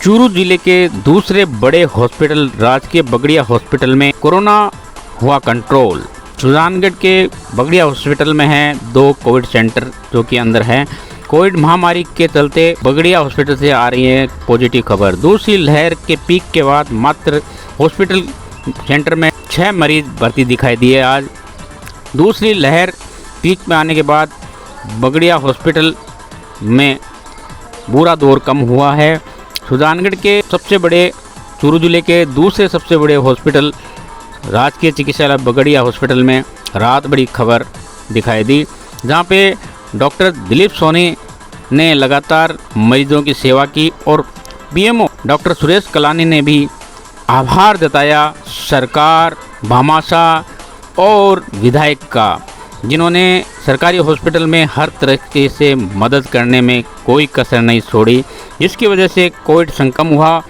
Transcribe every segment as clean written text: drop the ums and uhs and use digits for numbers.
चूरू जिले के दूसरे बड़े हॉस्पिटल राजकीय बगड़िया हॉस्पिटल में कोरोना हुआ कंट्रोल। सुजानगढ़ के बगड़िया हॉस्पिटल में हैं 2 कोविड सेंटर जो कि अंदर हैं। कोविड महामारी के चलते बगड़िया हॉस्पिटल से आ रही है पॉजिटिव खबर। दूसरी लहर के पीक के बाद मात्र हॉस्पिटल सेंटर में 6 मरीज भर्ती दिखाई दिए। आज दूसरी लहर पीक में आने के बाद बगड़िया हॉस्पिटल में बुरा दौर कम हुआ है। सुजानगढ़ के सबसे बड़े चूरू जिले के दूसरे सबसे बड़े हॉस्पिटल राजकीय चिकित्सालय बगड़िया हॉस्पिटल में रात बड़ी खबर दिखाई दी, जहां पे डॉक्टर दिलीप सोनी ने लगातार मरीजों की सेवा की और पीएमओ डॉक्टर सुरेश कलानी ने भी आभार जताया सरकार, भामाशाह और विधायक का, जिन्होंने सरकारी हॉस्पिटल में हर तरीके से मदद करने में कोई कसर नहीं छोड़ी, जिसकी वजह से कोविड संक्रमण हुआ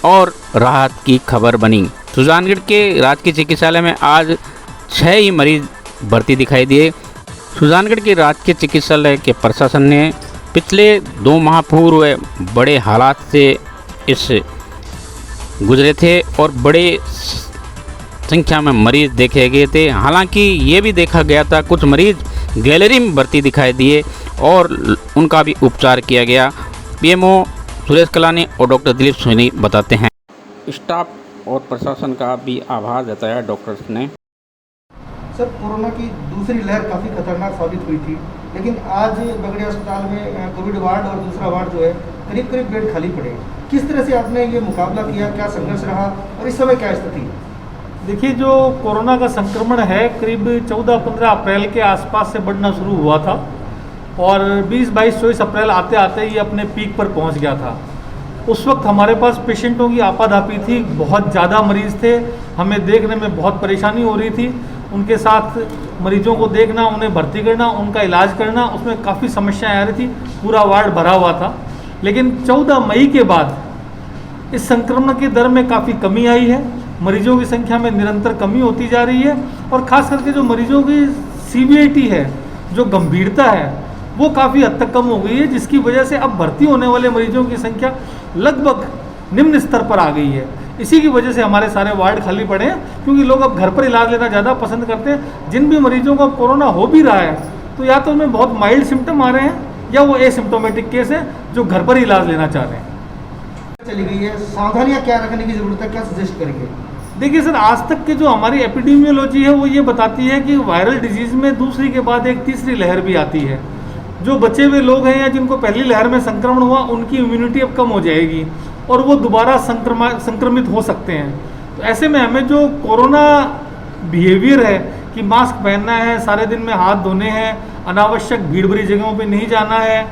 और राहत की खबर बनी। सुजानगढ़ के राजकीय चिकित्सालय में आज 6 ही मरीज भर्ती दिखाई दिए। सुजानगढ़ के राजकीय चिकित्सालय के प्रशासन ने पिछले 2 माह पूर्व बड़े हालात से इस गुजरे थे और बड़े संख्या में मरीज देखे गए थे। हालांकि ये भी देखा गया था कुछ मरीज गैलरी में भर्ती दिखाई दिए और उनका भी उपचार किया गया। पीएमओ सुरेश कलानी और डॉक्टर दिलीप सोनी बताते हैं। स्टाफ और प्रशासन का भी आभार जताया डॉक्टर्स ने। सर, कोरोना की दूसरी लहर काफ़ी खतरनाक साबित हुई थी, लेकिन आज बगड़िया अस्पताल में कोविड वार्ड और दूसरा वार्ड जो है करीब करीब बेड खाली पड़े। किस तरह से आपने ये मुकाबला किया, क्या संघर्ष रहा और इस समय क्या स्थिति? देखिए, जो कोरोना का संक्रमण है करीब 14-15 अप्रैल के आसपास से बढ़ना शुरू हुआ था और 20-22-24 अप्रैल आते आते ये अपने पीक पर पहुंच गया था। उस वक्त हमारे पास पेशेंटों की आपाधापी थी, बहुत ज़्यादा मरीज़ थे, हमें देखने में बहुत परेशानी हो रही थी। उनके साथ मरीजों को देखना, उन्हें भर्ती करना, उनका इलाज करना, उसमें काफ़ी समस्याएं आ रही थी। पूरा वार्ड भरा हुआ था। लेकिन 14 मई के बाद इस संक्रमण की दर में काफ़ी कमी आई है। मरीजों की संख्या में निरंतर कमी होती जा रही है और ख़ास करके जो मरीजों की सीवियरिटी है, जो गंभीरता है, वो काफ़ी हद तक कम हो गई है, जिसकी वजह से अब भर्ती होने वाले मरीजों की संख्या लगभग निम्न स्तर पर आ गई है। इसी की वजह से हमारे सारे वार्ड खाली पड़े हैं, क्योंकि लोग अब घर पर इलाज लेना ज़्यादा पसंद करते हैं। जिन भी मरीजों को कोरोना हो भी रहा है तो या तो उनमें बहुत माइल्ड सिम्टम आ रहे हैं या वो एसिम्टोमेटिक केस है जो घर पर इलाज लेना चाह रहे हैं। चली गई है, सावधानियां क्या रखने की जरूरत है, क्या सजेस्ट करेंगे? देखिए सर, आज तक की जो हमारी एपिडेमियोलॉजी है वो ये बताती है कि वायरल डिजीज़ में दूसरी के बाद एक तीसरी लहर भी आती है। जो बचे हुए लोग हैं या जिनको पहली लहर में संक्रमण हुआ, उनकी इम्यूनिटी अब कम हो जाएगी और वो दोबारा संक्रमित हो सकते हैं। तो ऐसे में हमें जो कोरोना बिहेवियर है कि मास्क पहनना है, सारे दिन में हाथ धोने हैं, अनावश्यक भीड़ भरी जगहों पे नहीं जाना है,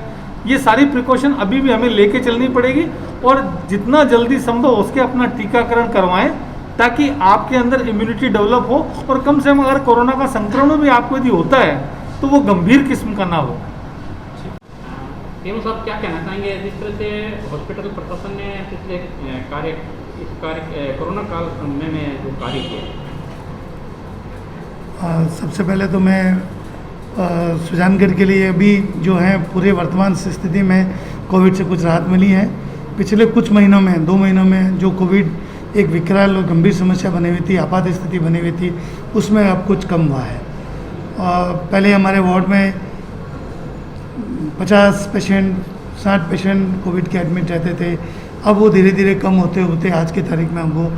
ये सारी प्रिकॉशन अभी भी हमें लेके चलनी पड़ेगी और जितना जल्दी संभव हो उसके अपना टीकाकरण करवाएं, ताकि आपके अंदर इम्यूनिटी डेवलप हो और कम से कम अगर कोरोना का संक्रमण भी आपको यदि होता है तो वो गंभीर किस्म का ना हो। पीएमओ साहब, क्या कहना चाहेंगे जिस तरह से हॉस्पिटल प्रशासन ने पिछले कोरोना काल में जो कार्य किया? सबसे पहले तो मैं सुजानगढ़ के लिए अभी जो है पूरे वर्तमान स्थिति में कोविड से कुछ राहत मिली है। पिछले कुछ महीनों में, 2 महीनों में जो कोविड एक विकराल और गंभीर समस्या बनी हुई थी, आपात स्थिति बनी हुई थी, उसमें अब कुछ कम हुआ है। पहले हमारे वार्ड में 50 पेशेंट, 60 पेशेंट कोविड के एडमिट रहते थे। अब वो धीरे धीरे कम होते होते आज की तारीख में अब वो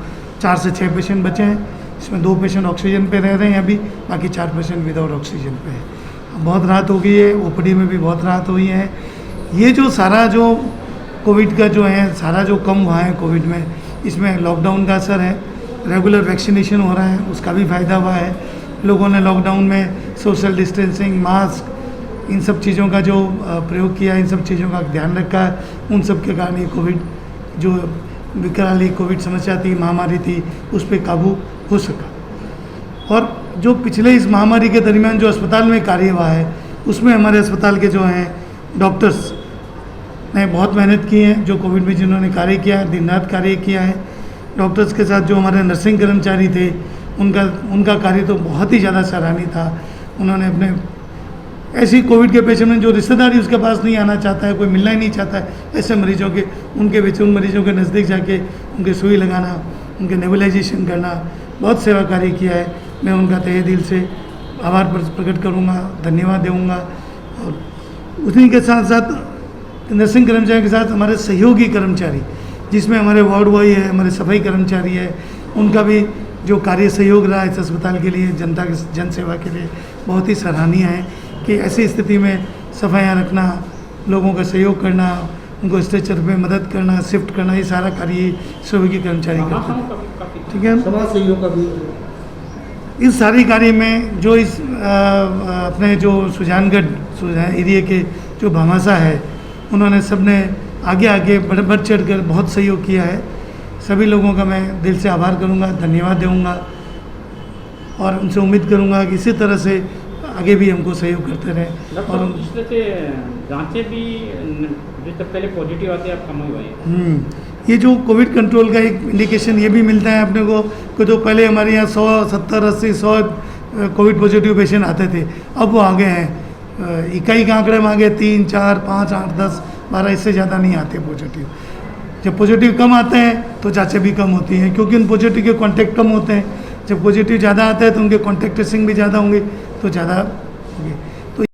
4 से 6 पेशेंट बचे हैं। इसमें 2 पेशेंट ऑक्सीजन पे रह रहे हैं अभी, बाकी 4 पेशेंट विदाउट ऑक्सीजन पे है। बहुत राहत हो गई है, ओपीडी में भी बहुत राहत हुई है। ये जो सारा जो कोविड का जो है सारा जो कम हुआ है कोविड में, इसमें लॉकडाउन का असर है। रेगुलर वैक्सीनेशन हो रहा है, उसका भी फ़ायदा हुआ है। लोगों ने लॉकडाउन में सोशल डिस्टेंसिंग, मास्क, इन सब चीज़ों का जो प्रयोग किया, इन सब चीज़ों का ध्यान रखा है, उन सब के कारण ये कोविड जो विकराल कोविड समस्या थी, महामारी थी, उस पर काबू हो सका। और जो पिछले इस महामारी के दरमियान जो अस्पताल में कार्य हुआ है, उसमें हमारे अस्पताल के जो हैं डॉक्टर्स ने बहुत मेहनत की है। जो कोविड में जिन्होंने कार्य किया है, दिन रात कार्य किया है। डॉक्टर्स के साथ जो हमारे नर्सिंग कर्मचारी थे, उनका कार्य तो बहुत ही ज़्यादा सराहनीय था। उन्होंने अपने ऐसी कोविड के पेशेंट में जो रिश्तेदारी उसके पास नहीं आना चाहता है, कोई मिलना ही नहीं चाहता है, ऐसे मरीजों के उन मरीजों के नज़दीक जाके उनके सुई लगाना, उनके नेबुलाइजेशन करना, बहुत सेवा कार्य किया है। मैं उनका तहे दिल से आभार प्रकट करूँगा, धन्यवाद दूँगा। और उसी के साथ साथ नर्सिंग कर्मचारियों के साथ हमारे सहयोगी कर्मचारी, जिसमें हमारे वार्ड बॉय है, हमारे सफाई कर्मचारी है, उनका भी जो कार्य सहयोग रहा इस अस्पताल के लिए, जनता की जन सेवा के लिए बहुत ही सराहनीय है कि ऐसी स्थिति में सफाइयाँ रखना, लोगों का सहयोग करना, उनको स्ट्रेचर पे मदद करना, शिफ्ट करना, ये सारा कार्य सहयोगी कर्मचारी करते हैं। ठीक है, समाज सहयोग का भी इस सारी कार्य में जो इस अपने जो सुजानगढ़ एरिया के जो भामाशाह है, उन्होंने सबने आगे बढ़ चढ़ कर बहुत सहयोग किया है। सभी लोगों का मैं दिल से आभार करूंगा, धन्यवाद दूंगा और उनसे उम्मीद करूंगा कि इसी तरह से आगे भी हमको सहयोग करते रहें। और जांचें भी जो पहले पॉजिटिव आते हैं अब कम हुए हैं। ये जो कोविड कंट्रोल का एक इंडिकेशन ये भी मिलता है अपने को तो पहले हमारे यहाँ 100, 70, 80, 100 कोविड पॉजिटिव पेशेंट आते थे, अब वो आ गए हैं इकाई के आंकड़े में आ गए 3, 4, 5, 8, 10, 12, इससे ज़्यादा नहीं आते पॉजिटिव। जब पॉजिटिव कम आते हैं तो जांचें भी कम होती हैं, क्योंकि उन पॉजिटिव के कॉन्टैक्ट कम होते हैं। जब पॉजिटिव ज़्यादा आता है तो उनके कॉन्टैक्ट ट्रेसिंग भी ज़्यादा होंगे, तो ज़्यादा होंगे। तो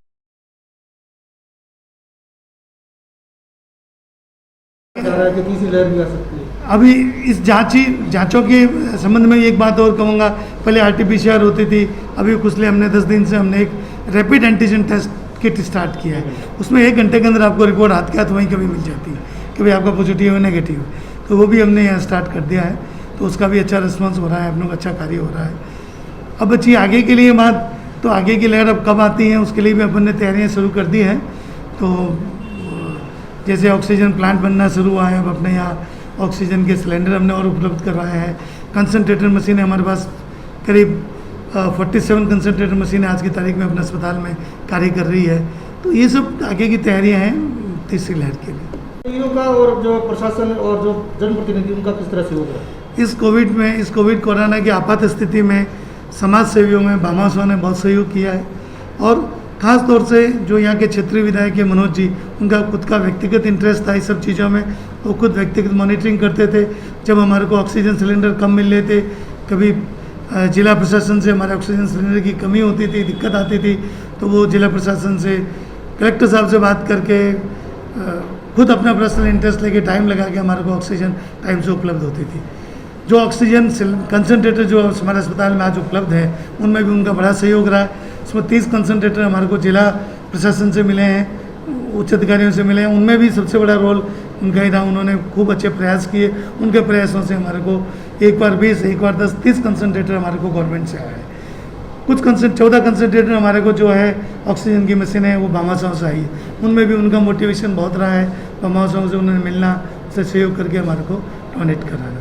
कि तीसरी लहर भी आ सकती है। अभी इस जांचों के संबंध में एक बात और कहूँगा, पहले RT-PCR होती थी, अभी पिछले 10 दिन से हमने एक rapid antigen test kit start किया है। उसमें 1 घंटे के अंदर आपको रिपोर्ट हाथ के हाथ वहीं कभी मिल जाती है कि भाई आपका पॉजिटिव है नेगेटिव है, तो वो भी हमने यहाँ स्टार्ट कर दिया है। तो उसका भी अच्छा रिस्पॉन्स हो रहा है, हम लोग अच्छा कार्य हो रहा है। अब अच्छी आगे के लिए बात, तो आगे की लहर अब कब आती है उसके लिए भी अपन ने तैयारियाँ शुरू कर दी हैं। तो जैसे ऑक्सीजन प्लांट बनना शुरू हुआ है, अब अपने यहाँ ऑक्सीजन के सिलेंडर हमने और उपलब्ध करवाए हैं। कंसनट्रेटर मशीनें हमारे पास करीब 47 कंसनट्रेटर मशीनें आज की तारीख में अपने अस्पताल में कार्य कर रही है। तो ये सब आगे की तैयारियाँ हैं तीसरी लहर के लिए। का और जो प्रशासन और जो जनप्रतिनिधि उनका किस तरह से होगा इस कोविड कोरोना की आपात स्थिति में समाज सेवियों में भामाशाह ने बहुत सहयोग किया है। और ख़ास तौर से जो यहाँ के क्षेत्रीय विधायक है मनोज जी, उनका खुद का व्यक्तिगत इंटरेस्ट था इस सब चीज़ों में। वो खुद व्यक्तिगत मॉनिटरिंग करते थे। जब हमारे को ऑक्सीजन सिलेंडर कम मिल रहे थे, कभी जिला प्रशासन से हमारे ऑक्सीजन सिलेंडर की कमी होती थी, दिक्कत आती थी, तो वो जिला प्रशासन से कलेक्टर साहब से बात करके खुद अपना पर्सनल इंटरेस्ट लेके टाइम लगा के हमारे को ऑक्सीजन टाइम से उपलब्ध होती थी। जो ऑक्सीजन कंसनट्रेटर जो हमारे अस्पताल में आज उपलब्ध है, उनमें भी उनका बड़ा सहयोग रहा है। इसमें 30 कंसनट्रेटर हमारे को जिला प्रशासन से मिले हैं, उच्च अधिकारियों से मिले हैं, उनमें भी सबसे बड़ा रोल उनका ही था। उन्होंने खूब अच्छे प्रयास किए, उनके प्रयासों से हमारे को एक बार 20, एक बार 10, 30 कंसनट्रेटर हमारे को गवर्नमेंट से आया है। कुछ 14 कंसनट्रेटर हमारे को जो है ऑक्सीजन की मशीनें हैं वो भामाशाह से आई है। उनमें भी उनका मोटिवेशन बहुत रहा है, भामाशाह से उन्होंने मिलना, उससे सहयोग करके हमारे को डोनेट कराना।